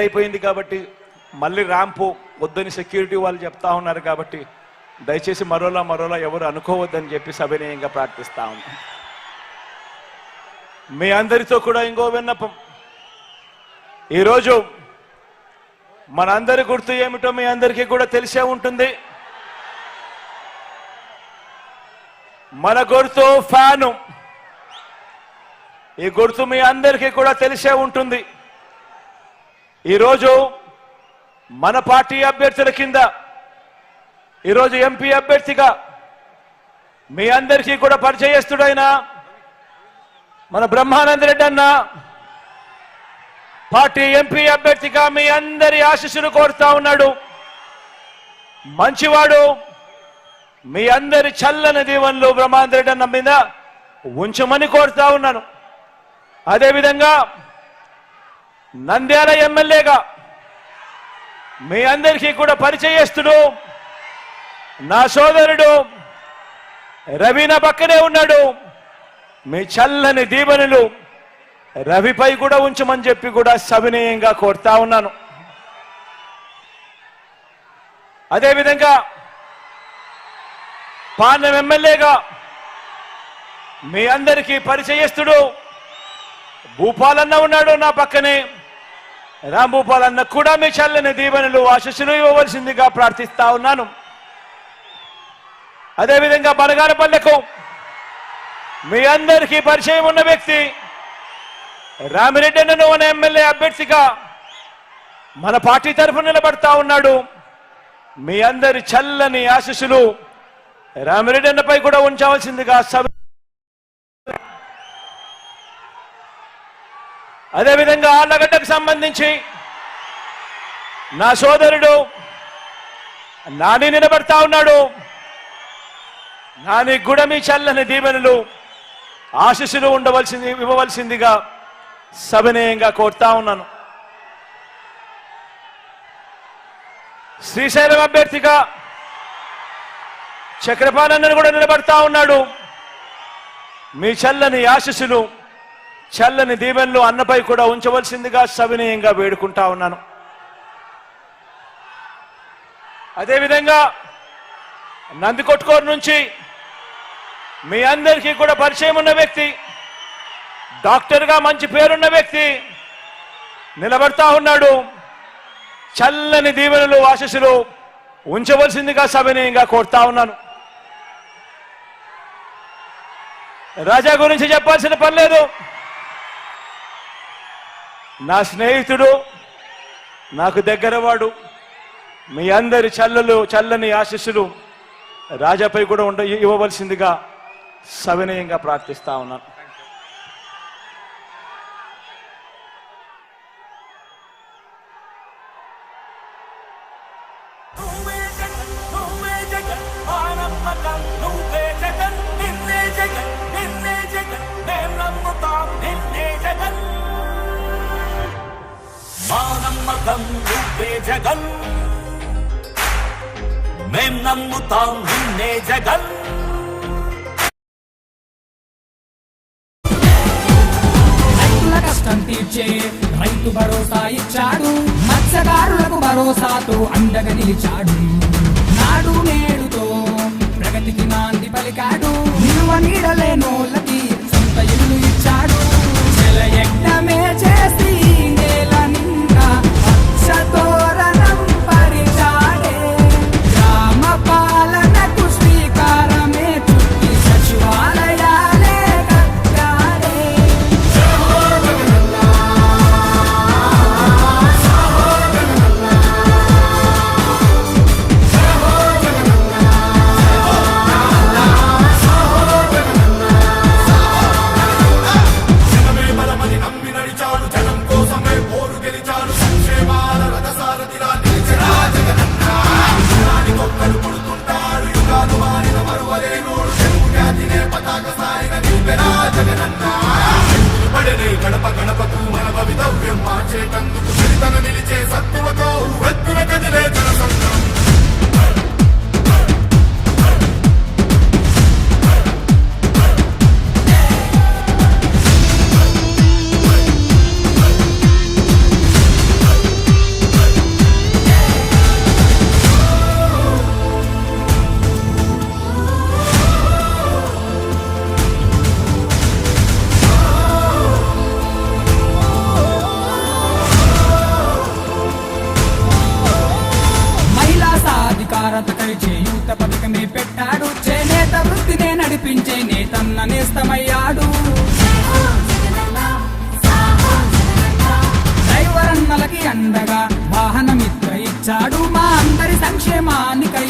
అయిపోయింది కాబట్టి మళ్ళీ ర్యాంపు వద్దని సెక్యూరిటీ వాళ్ళు చెప్తా ఉన్నారు కాబట్టి దయచేసి మరోలా ఎవరు అనుకోవద్దని చెప్పి సవినయంగా ప్రార్థిస్తా ఉన్నాం. మీ అందరితో కూడా ఇంకో విన్నపం, ఈరోజు మనందరి గుర్తు ఏమిటో మీ అందరికీ కూడా తెలిసే ఉంటుంది. మన గుర్తు ఫ్యాను. ఈ గుర్తు మీ అందరికీ కూడా తెలిసే ఉంటుంది. ఈరోజు మన పార్టీ అభ్యర్థుల కింద ఈరోజు ఎంపీ అభ్యర్థిగా మీ అందరికీ కూడా పరిచయస్తుడైన మన బ్రహ్మానంద రెడ్డి అన్న పార్టీ ఎంపీ అభ్యర్థిగా మీ అందరి ఆశీస్సులు కోరుతా ఉన్నాడు. మంచివాడు, మీ అందరి చల్లని దీవెనలు బ్రహ్మానంద రెడ్డి అన్న మీద ఉంచమని కోరుతా ఉన్నాను. అదేవిధంగా నంద్యాల ఎమ్మెల్యేగా మీ అందరికీ కూడా పరిచయస్తుడు నా సోదరుడు రవి నా పక్కనే ఉన్నాడు. మీ చల్లని దీవెనలు రవిపై కూడా ఉంచమని చెప్పి కూడా సవినయంగా కోరుతా ఉన్నాను. అదేవిధంగా పాలెం ఎమ్మెల్యేగా మీ అందరికీ పరిచయస్తుడు భూపాలన్న ఉన్నాడు నా పక్కనే. రాంభూపాలన్న కూడా మీ చల్లని దీవెనలు ఆశీస్సులు ఇవ్వవలసిందిగా ప్రార్థిస్తా ఉన్నాను. అదేవిధంగా బనగానపల్లెకు మీ అందరికీ పరిచయం ఉన్న వ్యక్తి రామిరెడ్డి అన్న అనే ఎమ్మెల్యే అభ్యర్థిగా మన పార్టీ తరఫున నిలబడతా ఉన్నాడు. మీ అందరి చల్లని ఆశీస్సులు రామిరెడ్డి అన్నపై కూడా ఉంచవలసిందిగా అదేవిధంగా ఆళ్లగడ్డకు సంబంధించి నా సోదరుడు నాని నిలబడతా ఉన్నాడు. నాని కూడా మీ చల్లని దీవెనలు ఆశీస్సులు ఇవ్వవలసిందిగా సవినయంగా కోరుతా ఉన్నాను. శ్రీశైలం అభ్యర్థిగా చక్రపాణి కూడా నిలబడతా ఉన్నాడు. మీ చల్లని ఆశీస్సులు చల్లని దీవెనలు అన్నపై కూడా ఉంచవలసిందిగా సవినయంగా వేడుకుంటా ఉన్నాను. అదేవిధంగా నందికొట్కూరు నుంచి మీ అందరికీ కూడా పరిచయం ఉన్న వ్యక్తి, డాక్టర్గా మంచి పేరున్న వ్యక్తి నిలబడతా ఉన్నాడు. చల్లని దీవెనలు ఆశీస్సులు ఉంచవలసిందిగా సవినయంగా కోరుతా ఉన్నాను. రాజా గురించి చెప్పాల్సిన పని లేదు. నా స్నేహితుడు, నాకు దగ్గరవాడు. మీ అందరి చల్లని ఆశీస్సులు రాజాపై కూడా ఇవ్వవలసిందిగా సవినయంగా ప్రార్థిస్తా ఉన్నాను. జగన్ మేం నమ్ముతాం నిన్నే జగన్. రైతుల కష్టం తీర్చే రైతు భరోసా ఇచ్చాడు. మత్స్యకారులకు భరోసాతో అండగా నిలిచాడు. నాడు నేడుతో ప్రగతికి నాంది పలికాడు. నిలువ నీడలేనోళ్ళకి సొంత ఇల్లు ఇచ్చాడు. జలయజ్ఞమే చేసి నేల నిండా పచ్చతోరణం పరిచాడే. గ్రామ పాలనకు శ్రీకారమే చుట్టి సచివాలయాలే కట్టాడే. చేయూత పథకమే పెట్టాడు. చేనేత వృత్తినే నడిపించే నేతన్న నేస్తమయ్యాడు. డ్రైవరన్నలకి అండగా వాహనమిత్ర ఇచ్చాడు. మా అందరి సంక్షేమానికై